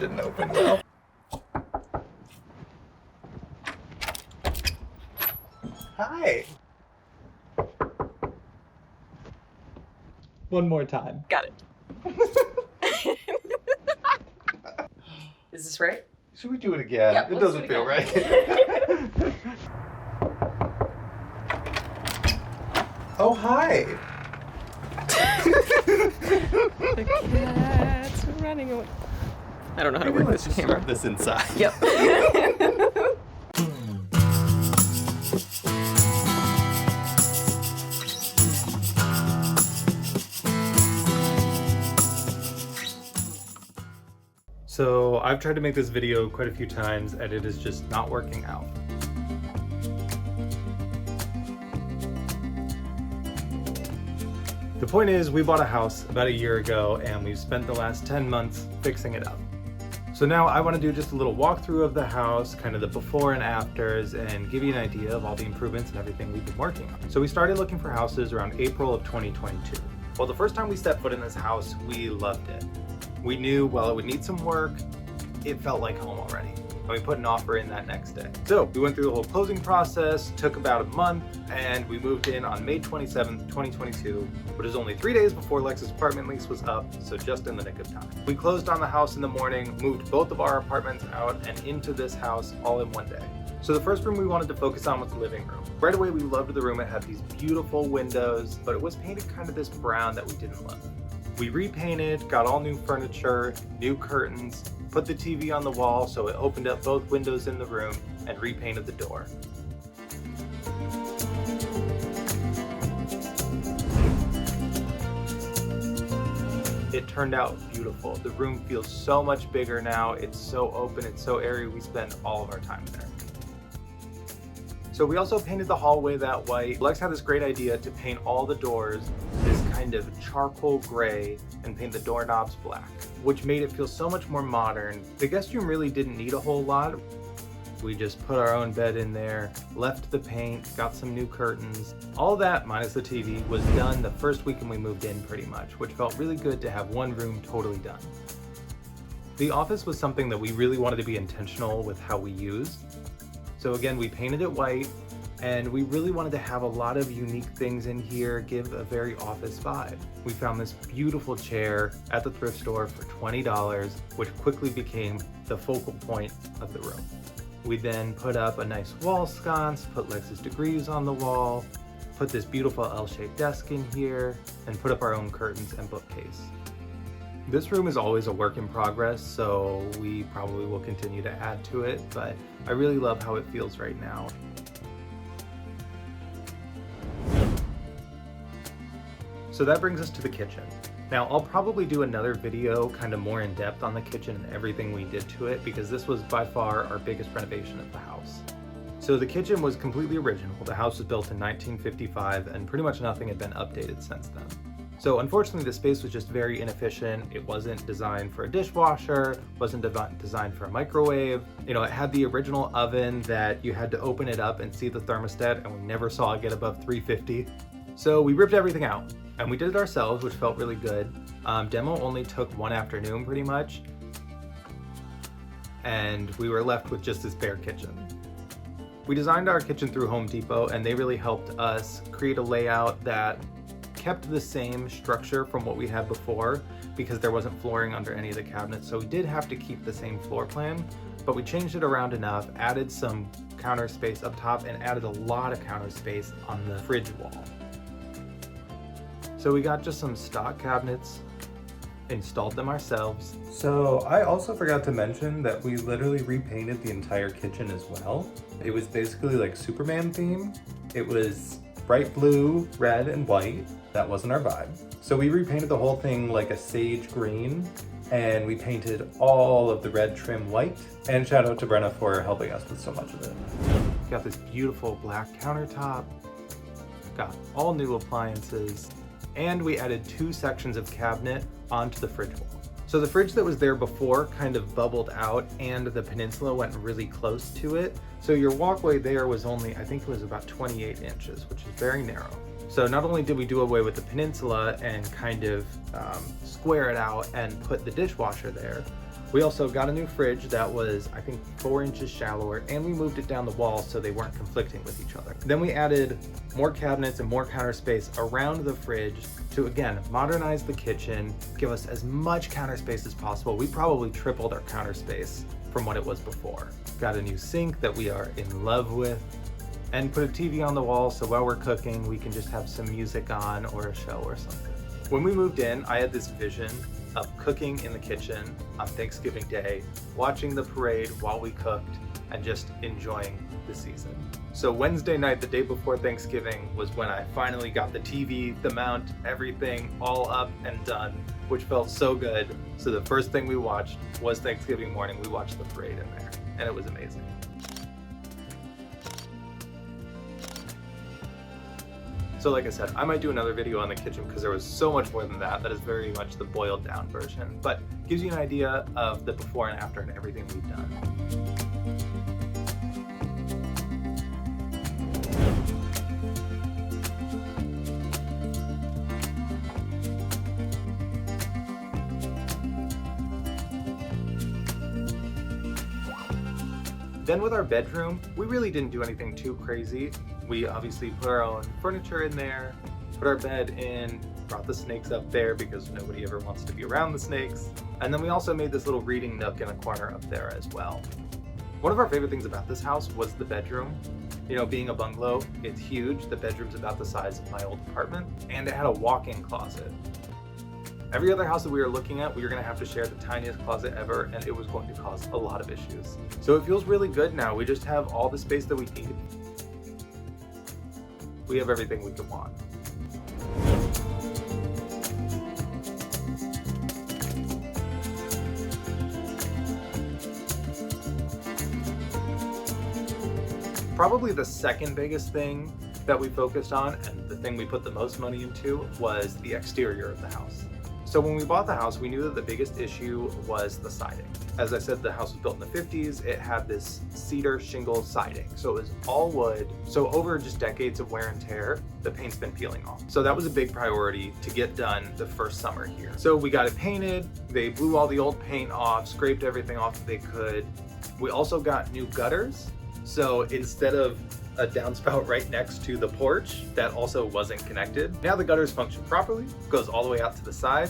didn't open well. Hi. One more time. Got it. Is this right? Should we do it again? Yeah, It doesn't feel right. Oh, hi. The cat's running away. I don't know how to work this camera. Start this inside. Yep. So I've tried to make this video quite a few times and it is just not working out. The point is, we bought a house about a year ago and we've spent the last 10 months fixing it up. So now I want to do just a little walkthrough of the house, kind of the before and afters, and give you an idea of all the improvements and everything we've been working on. So we started looking for houses around April of 2022. Well, the first time we stepped foot in this house, we loved it. We knew, well, it would need some work. It felt like home already. And we put an offer in that next day. So we went through the whole closing process, took about a month, and we moved in on May 27th, 2022, which is only 3 days before Lex's apartment lease was up, so just in the nick of time. We closed on the house in the morning, moved both of our apartments out and into this house all in one day. So the first room we wanted to focus on was the living room. Right away we loved the room. It had these beautiful windows, but it was painted kind of this brown that we didn't love. We repainted, got all new furniture, new curtains, put the TV on the wall so it opened up both windows in the room, and repainted the door. It turned out beautiful. The room feels so much bigger now. It's so open, it's so airy. We spend all of our time there. So we also painted the hallway that white. Lex had this great idea to paint all the doors this kind of charcoal gray and paint the doorknobs black, which made it feel so much more modern. The guest room really didn't need a whole lot. We just put our own bed in there, left the paint, got some new curtains. All that, minus the TV, was done the first weekend we moved in pretty much, which felt really good to have one room totally done. The office was something that we really wanted to be intentional with how we used. So again, we painted it white, and we really wanted to have a lot of unique things in here, give a very office vibe. We found this beautiful chair at the thrift store for $20, which quickly became the focal point of the room. We then put up a nice wall sconce, put Lex's degrees on the wall, put this beautiful L-shaped desk in here, and put up our own curtains and bookcase. This room is always a work in progress, so we probably will continue to add to it, but I really love how it feels right now. So that brings us to the kitchen. Now, I'll probably do another video kind of more in depth on the kitchen and everything we did to it, because this was by far our biggest renovation of the house. So the kitchen was completely original. The house was built in 1955 and pretty much nothing had been updated since then. So unfortunately, the space was just very inefficient. It wasn't designed for a dishwasher, wasn't designed for a microwave. You know, it had the original oven that you had to open it up and see the thermostat, and we never saw it get above 350. So we ripped everything out, and we did it ourselves, which felt really good. Demo only took one afternoon pretty much, and we were left with just this bare kitchen. We designed our kitchen through Home Depot, and they really helped us create a layout that kept the same structure from what we had before, because there wasn't flooring under any of the cabinets, so we did have to keep the same floor plan, but we changed it around enough, added some counter space up top, and added a lot of counter space on the fridge wall. So we got just some stock cabinets, installed them ourselves. So I also forgot to mention that we literally repainted the entire kitchen as well. It was basically like Superman theme. It was bright blue, red, and white. That wasn't our vibe. So we repainted the whole thing like a sage green, and we painted all of the red trim white. And shout out to Brenna for helping us with so much of it. Got this beautiful black countertop, got all new appliances, and we added 2 sections of cabinet onto the fridge wall. So the fridge that was there before kind of bubbled out, and the peninsula went really close to it. So your walkway there was only, I think it was about 28 inches, which is very narrow. So not only did we do away with the peninsula and kind of square it out and put the dishwasher there, We also got a new fridge that was, I think, 4 inches shallower, and we moved it down the wall so they weren't conflicting with each other. Then we added more cabinets and more counter space around the fridge to, again, modernize the kitchen, give us as much counter space as possible. We probably tripled our counter space from what it was before. Got a new sink that we are in love with, and put a TV on the wall so while we're cooking, we can just have some music on or a show or something. When we moved in, I had this vision of cooking in the kitchen on Thanksgiving Day, watching the parade while we cooked, and just enjoying the season. So Wednesday night, the day before Thanksgiving, was when I finally got the TV, the mount, everything all up and done, which felt so good. So the first thing we watched was Thanksgiving morning. We watched the parade in there, and it was amazing. So like I said, I might do another video on the kitchen because there was so much more than that. That is very much the boiled down version, but gives you an idea of the before and after and everything we've done. Then with our bedroom, we really didn't do anything too crazy. We obviously put our own furniture in there, put our bed in, brought the snakes up there because nobody ever wants to be around the snakes. And then we also made this little reading nook in a corner up there as well. One of our favorite things about this house was the bedroom. You know, being a bungalow, it's huge. The bedroom's about the size of my old apartment, and it had a walk-in closet. Every other house that we were looking at, we were gonna have to share the tiniest closet ever, and it was going to cause a lot of issues. So it feels really good now. We just have all the space that we need. We have everything we could want. Probably the second biggest thing that we focused on, and the thing we put the most money into, was the exterior of the house. So when we bought the house, we knew that the biggest issue was the siding. As I said, the house was built in the 50s. It had this cedar shingle siding. So it was all wood. So over just decades of wear and tear, the paint's been peeling off. So that was a big priority to get done the first summer here. So we got it painted. They blew all the old paint off, scraped everything off that they could. We also got new gutters. So instead of a downspout right next to the porch that also wasn't connected, now the gutters function properly, goes all the way out to the side,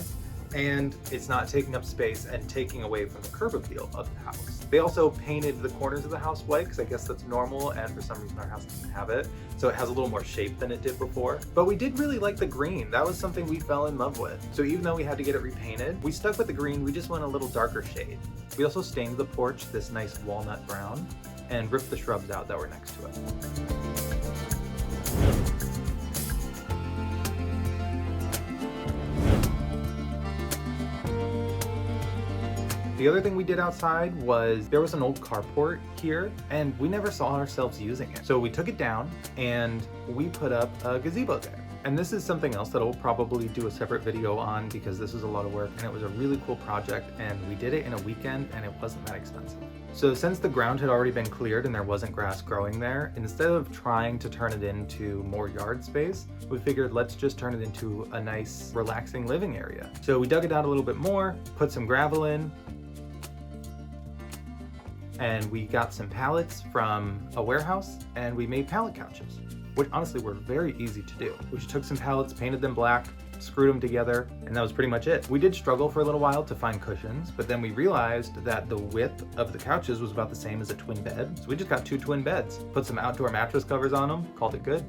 and it's not taking up space and taking away from the curb appeal of the house. They also painted the corners of the house white because I guess that's normal, and for some reason our house doesn't have it, so it has a little more shape than it did before. But we did really like the green. That was something we fell in love with. So even though we had to get it repainted, we stuck with the green. We just went a little darker shade. We also stained the porch this nice walnut brown and ripped the shrubs out that were next to it. The other thing we did outside was there was an old carport here, and we never saw ourselves using it. So we took it down and we put up a gazebo there. And this is something else that I'll probably do a separate video on because this was a lot of work and it was a really cool project, and we did it in a weekend and it wasn't that expensive. So since the ground had already been cleared and there wasn't grass growing there, instead of trying to turn it into more yard space, we figured let's just turn it into a nice relaxing living area. So we dug it out a little bit more, put some gravel in, and we got some pallets from a warehouse and we made pallet couches, which honestly were very easy to do. We just took some pallets, painted them black, screwed them together, and that was pretty much it. We did struggle for a little while to find cushions, but then we realized that the width of the couches was about the same as a twin bed. So we just got 2 twin beds, put some outdoor mattress covers on them, called it good.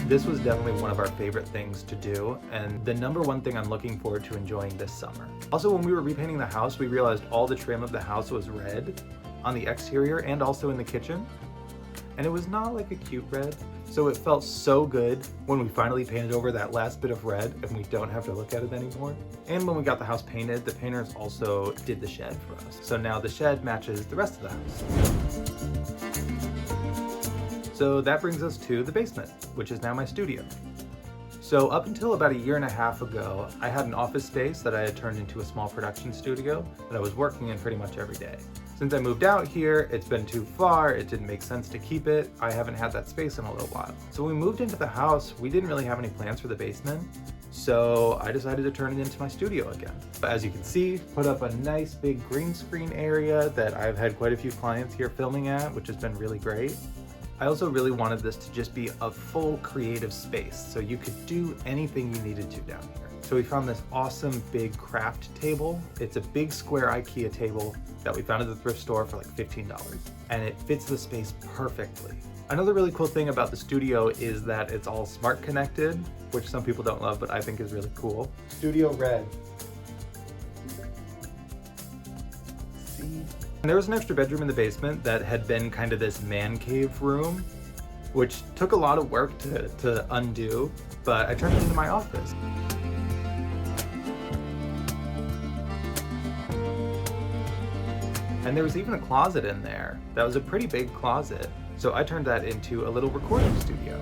This was definitely one of our favorite things to do, and the #1 thing I'm looking forward to enjoying this summer. Also, when we were repainting the house, we realized all the trim of the house was red on the exterior and also in the kitchen. And it was not like a cute red, so it felt so good when we finally painted over that last bit of red and we don't have to look at it anymore. And when we got the house painted, the painters also did the shed for us. So now the shed matches the rest of the house. So that brings us to the basement, which is now my studio. So up until about 1.5 years ago, I had an office space that I had turned into a small production studio that I was working in pretty much every day. Since I moved out here, it's been too far, it didn't make sense to keep it. I haven't had that space in a little while. So when we moved into the house, we didn't really have any plans for the basement. So I decided to turn it into my studio again. But as you can see, put up a nice big green screen area that I've had quite a few clients here filming at, which has been really great. I also really wanted this to just be a full creative space, so you could do anything you needed to down here. So we found this awesome big craft table. It's a big square IKEA table that we found at the thrift store for like $15, and it fits the space perfectly. Another really cool thing about the studio is that it's all smart connected, which some people don't love, but I think is really cool. Studio red. See? And there was an extra bedroom in the basement that had been kind of this man cave room, which took a lot of work to undo, but I turned it into my office. And there was even a closet in there. That was a pretty big closet. So I turned that into a little recording studio.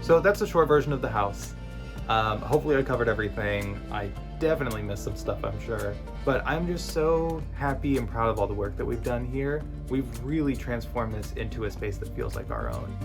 So that's a short version of the house. Hopefully I covered everything. I definitely missed some stuff, I'm sure. But I'm just so happy and proud of all the work that we've done here. We've really transformed this into a space that feels like our own.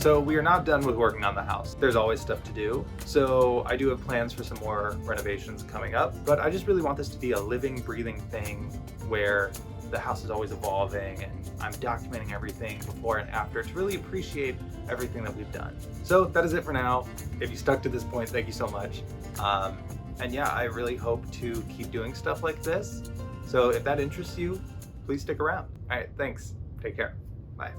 So we are not done with working on the house. There's always stuff to do. So I do have plans for some more renovations coming up, but I just really want this to be a living, breathing thing where the house is always evolving and I'm documenting everything before and after to really appreciate everything that we've done. So that is it for now. If you stuck to this point, thank you so much. And yeah, I really hope to keep doing stuff like this. So if that interests you, please stick around. All right, thanks. Take care. Bye.